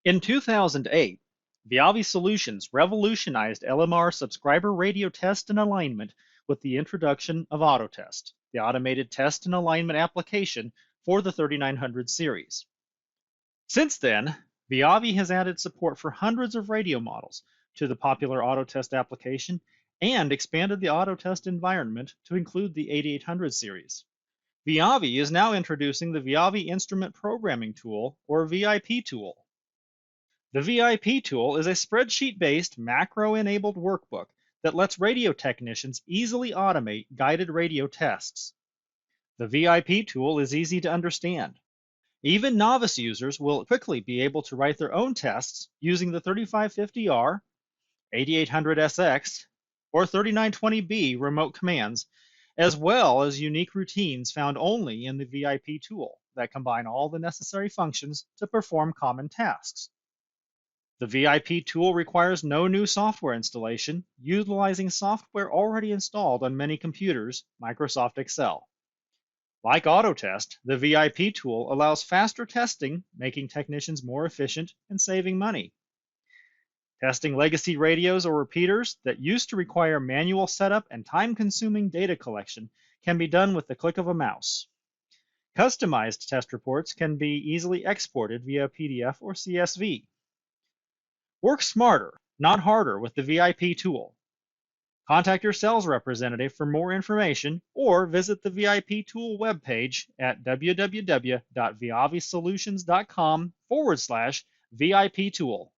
In 2008, Viavi Solutions revolutionized LMR subscriber radio test and alignment with the introduction of Autotest, the automated test and alignment application for the 3900 series. Since then, Viavi has added support for hundreds of radio models to the popular Autotest application and expanded the Autotest environment to include the 8800 series. Viavi is now introducing the Viavi Instrument Programming Tool, or VIP tool. The VIP tool is a spreadsheet-based, macro-enabled workbook that lets radio technicians easily automate guided radio tests. The VIP tool is easy to understand. Even novice users will quickly be able to write their own tests using the 3550R, 8800SX, or 3920B remote commands, as well as unique routines found only in the VIP tool that combine all the necessary functions to perform common tasks. The VIP tool requires no new software installation, utilizing software already installed on many computers, Microsoft Excel. Like Autotest, the VIP tool allows faster testing, making technicians more efficient and saving money. Testing legacy radios or repeaters that used to require manual setup and time-consuming data collection can be done with the click of a mouse. Customized test reports can be easily exported via PDF or CSV. Work smarter, not harder with the VIP tool. Contact your sales representative for more information or visit the VIP tool webpage at www.viavisolutions.com/VIP tool.